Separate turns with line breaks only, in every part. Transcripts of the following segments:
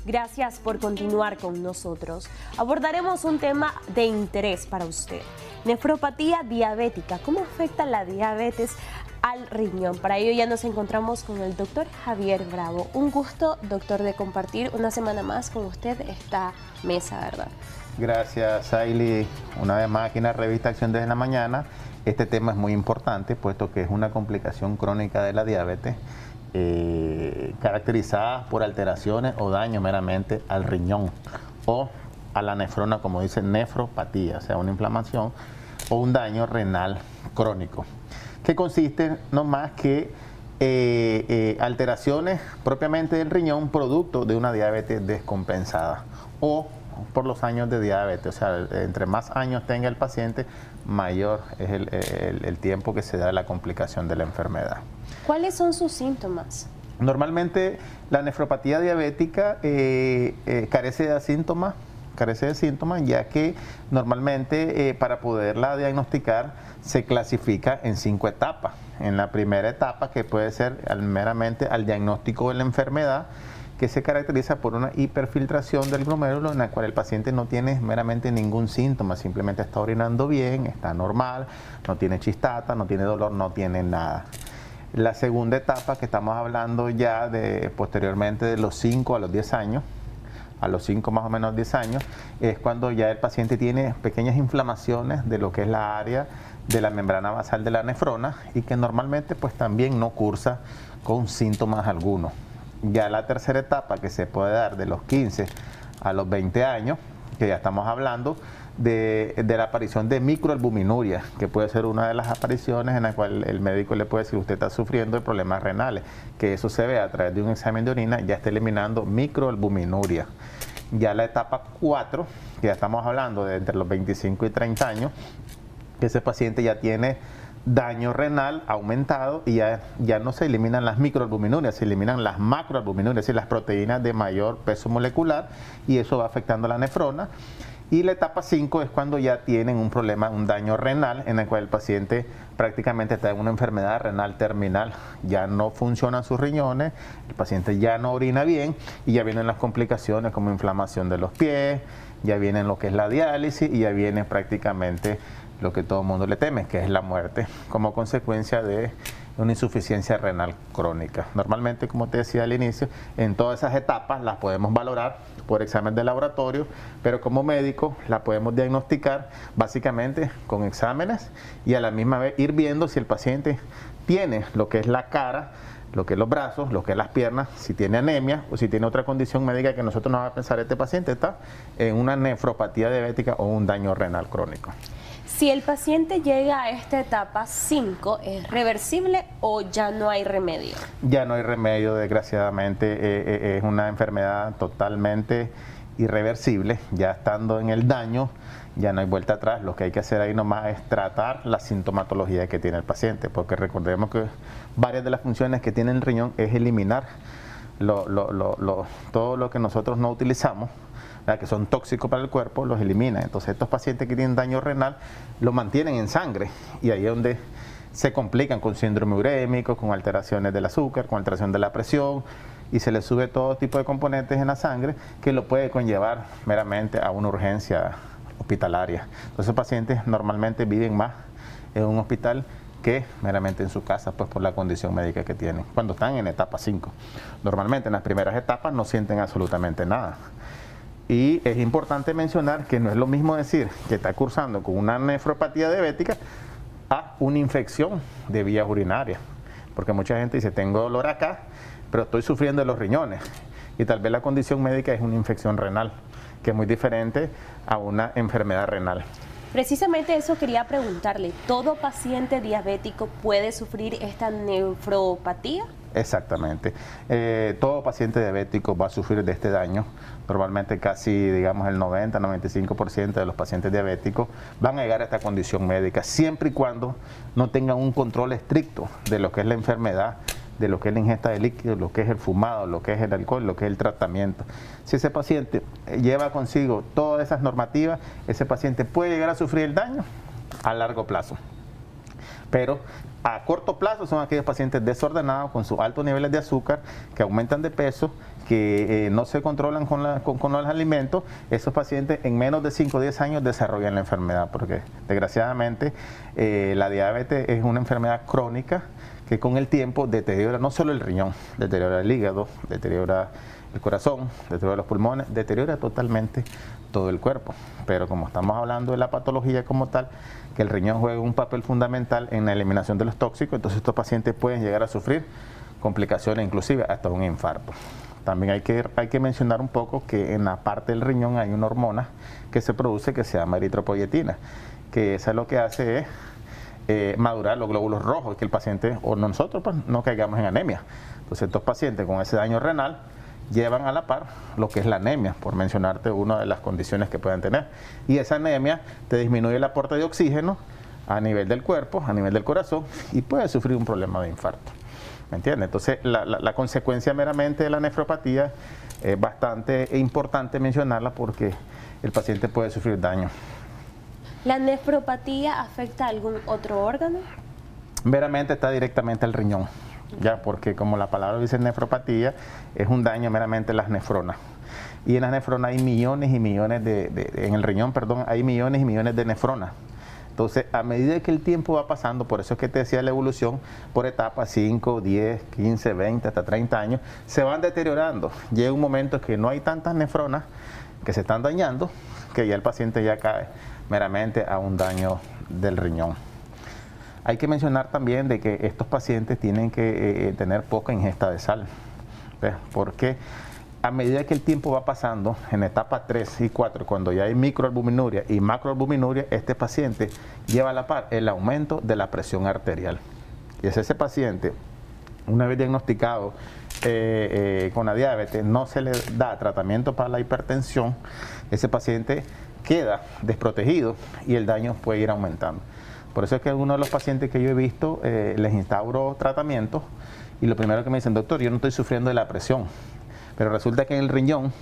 Gracias por continuar con nosotros. Abordaremos un tema de interés para usted. Nefropatía diabética. ¿Cómo afecta la diabetes al riñón? Para ello ya nos encontramos con el doctor Javier Bravo. Un gusto, doctor, de compartir una semana más con usted esta mesa, ¿verdad?
Gracias, Ailey. Una vez más aquí en la revista Acción desde la Mañana. Este tema es muy importante, puesto que es una complicación crónica de la diabetes, caracterizada por alteraciones o daño meramente al riñón o a la nefrona, como dice nefropatía, o sea, una inflamación o un daño renal crónico, que consiste no más que alteraciones propiamente del riñón producto de una diabetes descompensada o por los años de diabetes. O sea, entre más años tenga el paciente, mayor es el tiempo que se da la complicación de la enfermedad.
¿Cuáles son sus síntomas?
Normalmente la nefropatía diabética carece de síntomas, ya que normalmente para poderla diagnosticar se clasifica en 5 etapas. En la primera etapa, que puede ser meramente al diagnóstico de la enfermedad, que se caracteriza por una hiperfiltración del glomérulo en la cual el paciente no tiene meramente ningún síntoma, simplemente está orinando bien, está normal, no tiene chistata, no tiene dolor, no tiene nada. La segunda etapa, que estamos hablando ya de posteriormente de los 5 a los 10 años, a los 5 más o menos 10 años, es cuando ya el paciente tiene pequeñas inflamaciones de lo que es la área de la membrana basal de la nefrona y que normalmente pues también no cursa con síntomas algunos. Ya la tercera etapa, que se puede dar de los 15 a los 20 años, que ya estamos hablando de la aparición de microalbuminuria, que puede ser una de las apariciones en la cual el médico le puede decir usted está sufriendo de problemas renales, que eso se ve a través de un examen de orina, ya está eliminando microalbuminuria. Ya la etapa 4, que ya estamos hablando de entre los 25 y 30 años, que ese paciente ya tiene daño renal aumentado y ya no se eliminan las microalbuminurias, se eliminan las macroalbuminurias, es decir, las proteínas de mayor peso molecular, y eso va afectando a la nefrona. Y la etapa 5 es cuando ya tienen un problema, un daño renal, en el cual el paciente prácticamente está en una enfermedad renal terminal, ya no funcionan sus riñones, el paciente ya no orina bien y ya vienen las complicaciones como inflamación de los pies, ya vienen lo que es la diálisis y ya viene prácticamente lo que todo el mundo le teme, que es la muerte, como consecuencia de una insuficiencia renal crónica. Normalmente, como te decía al inicio, en todas esas etapas las podemos valorar por examen de laboratorio, pero como médico la podemos diagnosticar básicamente con exámenes y a la misma vez ir viendo si el paciente tiene lo que es la cara, lo que es los brazos, lo que es las piernas, si tiene anemia o si tiene otra condición médica que nosotros nos va a pensar este paciente está en una nefropatía diabética o un daño renal crónico.
Si el paciente llega a esta etapa 5, ¿es reversible o ya no hay remedio?
Ya no hay remedio, desgraciadamente. Es una enfermedad totalmente irreversible. Ya estando en el daño, ya no hay vuelta atrás. Lo que hay que hacer ahí nomás es tratar la sintomatología que tiene el paciente, porque recordemos que varias de las funciones que tiene el riñón es eliminar todo lo que nosotros no utilizamos, que son tóxicos para el cuerpo, los elimina. Entonces estos pacientes que tienen daño renal lo mantienen en sangre y ahí es donde se complican con síndrome urémico, con alteraciones del azúcar, con alteración de la presión, y se les sube todo tipo de componentes en la sangre que lo puede conllevar meramente a una urgencia hospitalaria. Entonces los pacientes normalmente viven más en un hospital que meramente en su casa, pues por la condición médica que tienen, cuando están en etapa 5. Normalmente en las primeras etapas no sienten absolutamente nada. Y es importante mencionar que no es lo mismo decir que está cursando con una nefropatía diabética a una infección de vías urinarias. Porque mucha gente dice, tengo dolor acá, pero estoy sufriendo de los riñones. Y tal vez la condición médica es una infección renal, que es muy diferente a una enfermedad renal.
Precisamente eso quería preguntarle, ¿todo paciente diabético puede sufrir esta nefropatía?
Exactamente. Todo paciente diabético va a sufrir de este daño. Normalmente casi, digamos, el 90-95% de los pacientes diabéticos van a llegar a esta condición médica, siempre y cuando no tengan un control estricto de lo que es la enfermedad, de lo que es la ingesta de líquidos, lo que es el fumado, lo que es el alcohol, lo que es el tratamiento. Si ese paciente lleva consigo todas esas normativas, ese paciente puede llegar a sufrir el daño a largo plazo. Pero a corto plazo son aquellos pacientes desordenados con sus altos niveles de azúcar que aumentan de peso, que no se controlan con los alimentos, esos pacientes en menos de 5 o 10 años desarrollan la enfermedad, porque desgraciadamente la diabetes es una enfermedad crónica que con el tiempo deteriora no solo el riñón, deteriora el hígado, deteriora el corazón, deteriora los pulmones, deteriora totalmente todo el cuerpo. Pero como estamos hablando de la patología como tal, que el riñón juega un papel fundamental en la eliminación de los tóxicos, entonces estos pacientes pueden llegar a sufrir complicaciones, inclusive hasta un infarto. También hay que mencionar un poco que en la parte del riñón hay una hormona que se produce que se llama eritropoyetina, que esa lo que hace es madurar los glóbulos rojos, que el paciente o nosotros pues, no caigamos en anemia. Entonces estos pacientes con ese daño renal llevan a la par lo que es la anemia, por mencionarte una de las condiciones que pueden tener. Y esa anemia te disminuye el aporte de oxígeno a nivel del cuerpo, a nivel del corazón, y puedes sufrir un problema de infarto. ¿Me entiendes? Entonces, la consecuencia meramente de la nefropatía es bastante importante mencionarla porque el paciente puede sufrir daño.
¿La nefropatía afecta a algún otro órgano?
Meramente está directamente al riñón, ya, porque como la palabra dice nefropatía, es un daño meramente a las nefronas. Y en las nefronas hay millones y millones en el riñón, perdón, hay millones y millones de nefronas. Entonces, a medida que el tiempo va pasando, por eso es que te decía la evolución, por etapas, 5, 10, 15, 20, hasta 30 años, se van deteriorando. Llega un momento que no hay tantas nefronas que se están dañando, que ya el paciente ya cae meramente a un daño del riñón. Hay que mencionar también de que estos pacientes tienen que tener poca ingesta de sal, ¿ves? Porque a medida que el tiempo va pasando, en etapa 3 y 4, cuando ya hay microalbuminuria y macroalbuminuria, este paciente lleva a la par el aumento de la presión arterial. Y es ese paciente, una vez diagnosticado con la diabetes, no se le da tratamiento para la hipertensión, ese paciente queda desprotegido y el daño puede ir aumentando. Por eso es que algunos de los pacientes que yo he visto les instauro tratamiento y lo primero que me dicen, doctor, yo no estoy sufriendo de la presión. Pero resulta que en el riñón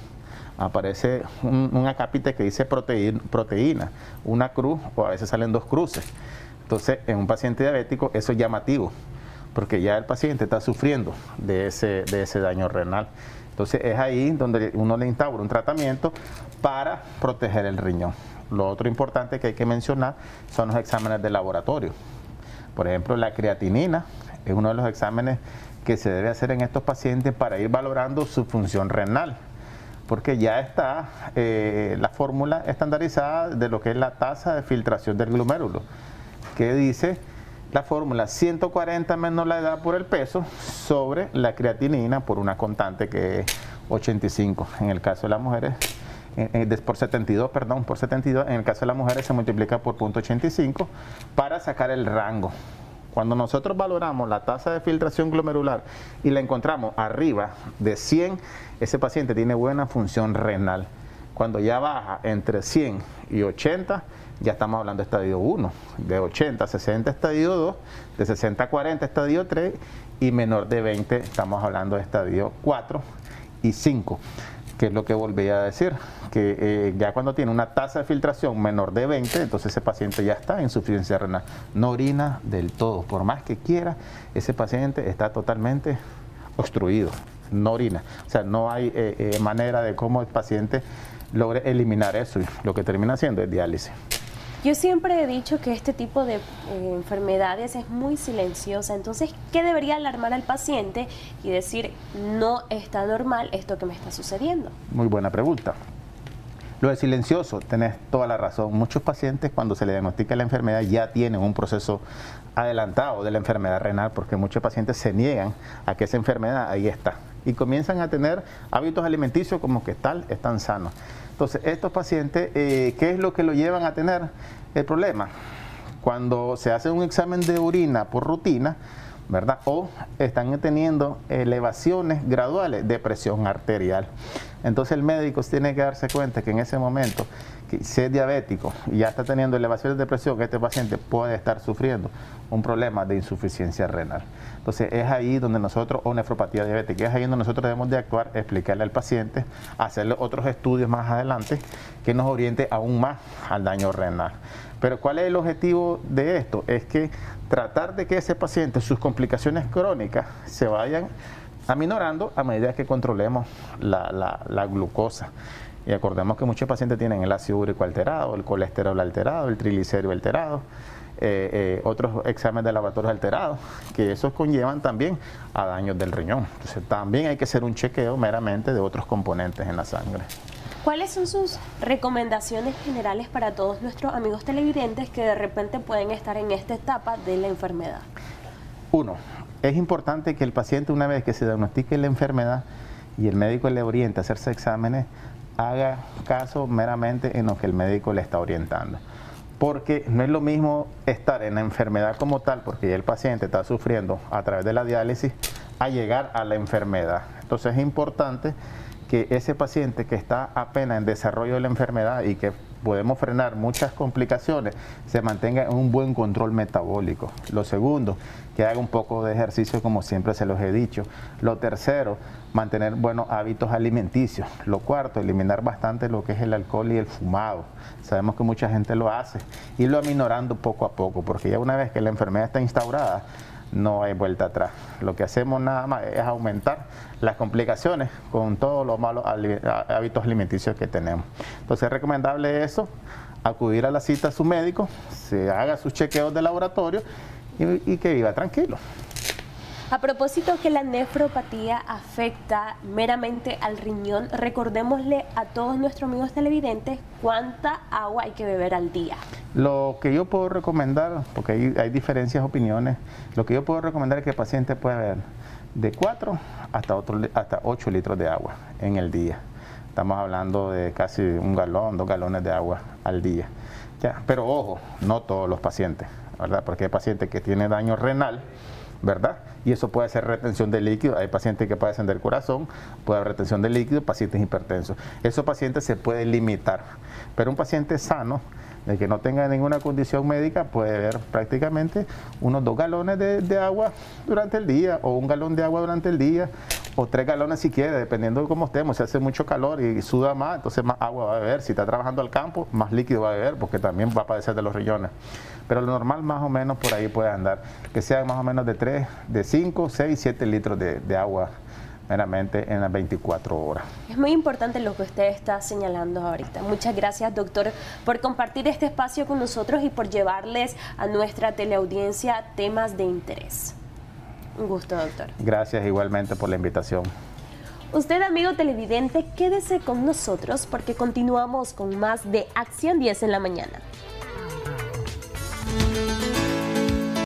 aparece un acápite que dice proteína, una cruz o a veces salen 2 cruces. Entonces, en un paciente diabético eso es llamativo, porque ya el paciente está sufriendo de ese daño renal. Entonces, es ahí donde uno le instaura un tratamiento para proteger el riñón. Lo otro importante que hay que mencionar son los exámenes de laboratorio. Por ejemplo, la creatinina es uno de los exámenes que se debe hacer en estos pacientes para ir valorando su función renal, porque ya está la fórmula estandarizada de lo que es la tasa de filtración del glomérulo, que dice la fórmula 140 menos la edad por el peso sobre la creatinina por una constante que es 85, en el caso de las mujeres, por 72, perdón, por 72, en el caso de las mujeres se multiplica por 0.85 para sacar el rango. Cuando nosotros valoramos la tasa de filtración glomerular y la encontramos arriba de 100, ese paciente tiene buena función renal. Cuando ya baja entre 100 y 80, ya estamos hablando de estadio 1, de 80 a 60 estadio 2, de 60 a 40 estadio 3 y menor de 20 estamos hablando de estadio 4 y 5. Que es lo que volví a decir, que ya cuando tiene una tasa de filtración menor de 20, entonces ese paciente ya está en insuficiencia renal, no orina del todo, por más que quiera, ese paciente está totalmente obstruido, no orina, o sea, no hay manera de cómo el paciente logre eliminar eso, y lo que termina haciendo es diálisis.
Yo siempre he dicho que este tipo de enfermedades es muy silenciosa, entonces, ¿qué debería alarmar al paciente y decir, no está normal esto que me está sucediendo?
Muy buena pregunta. Lo de silencioso, tenés toda la razón. Muchos pacientes cuando se les diagnostica la enfermedad ya tienen un proceso adelantado de la enfermedad renal, porque muchos pacientes se niegan a que esa enfermedad ahí está y comienzan a tener hábitos alimenticios como que están sanos. Entonces, estos pacientes, ¿qué es lo que lo llevan a tener el problema? Cuando se hace un examen de orina por rutina, ¿verdad? O están teniendo elevaciones graduales de presión arterial. Entonces el médico tiene que darse cuenta que en ese momento, que si es diabético y ya está teniendo elevaciones de presión, este paciente puede estar sufriendo un problema de insuficiencia renal. Entonces es ahí donde nosotros, o nefropatía diabética, es ahí donde nosotros debemos de actuar, explicarle al paciente, hacerle otros estudios más adelante que nos oriente aún más al daño renal. Pero ¿cuál es el objetivo de esto? Es que tratar de que ese paciente, sus complicaciones crónicas, se vayan aminorando a medida que controlemos la glucosa. Y acordemos que muchos pacientes tienen el ácido úrico alterado, el colesterol alterado, el triglicérido alterado, otros exámenes de laboratorio alterados, que esos conllevan también a daños del riñón. Entonces también hay que hacer un chequeo meramente de otros componentes en la sangre.
¿Cuáles son sus recomendaciones generales para todos nuestros amigos televidentes que de repente pueden estar en esta etapa de la enfermedad?
Uno, es importante que el paciente, una vez que se diagnostique la enfermedad y el médico le oriente a hacerse exámenes, haga caso meramente en lo que el médico le está orientando. Porque no es lo mismo estar en la enfermedad como tal, porque ya el paciente está sufriendo a través de la diálisis, a llegar a la enfermedad. Entonces es importante que ese paciente que está apenas en desarrollo de la enfermedad y que podemos frenar muchas complicaciones, se mantenga en un buen control metabólico. Lo segundo, que haga un poco de ejercicio como siempre se los he dicho. Lo tercero, mantener buenos hábitos alimenticios. Lo cuarto, eliminar bastante lo que es el alcohol y el fumado. Sabemos que mucha gente lo hace, irlo aminorando poco a poco, porque ya una vez que la enfermedad está instaurada, no hay vuelta atrás. Lo que hacemos nada más es aumentar las complicaciones con todos los malos hábitos alimenticios que tenemos. Entonces es recomendable eso, acudir a la cita a su médico, se haga sus chequeos de laboratorio y que viva tranquilo.
A propósito que la nefropatía afecta meramente al riñón, recordémosle a todos nuestros amigos televidentes cuánta agua hay que beber al día.
Lo que yo puedo recomendar, porque hay diferencias de opiniones, lo que yo puedo recomendar es que el paciente pueda beber de 4 hasta 8 litros de agua en el día. Estamos hablando de casi 1 galón, 2 galones de agua al día. ¿Ya? Pero ojo, no todos los pacientes, ¿verdad? Porque hay pacientes que tienen daño renal, ¿verdad? Y eso puede ser retención de líquido. Hay pacientes que padecen del corazón, puede haber retención de líquido, pacientes hipertensos. Esos pacientes se pueden limitar, pero un paciente sano, de que no tenga ninguna condición médica, puede beber prácticamente unos 2 galones de agua durante el día, o 1 galón de agua durante el día, o 3 galones si quiere, dependiendo de cómo estemos. Si hace mucho calor y suda más, entonces más agua va a beber. Si está trabajando al campo, más líquido va a beber, porque también va a padecer de los riñones. Pero lo normal más o menos por ahí puede andar, que sean más o menos de 5, 6, 7 litros de agua meramente en las 24 horas.
Es muy importante lo que usted está señalando ahorita. Muchas gracias, doctor, por compartir este espacio con nosotros y por llevarles a nuestra teleaudiencia temas de interés. Un gusto, doctor.
Gracias igualmente por la invitación.
Usted, amigo televidente, quédese con nosotros porque continuamos con más de Acción 10 en la mañana.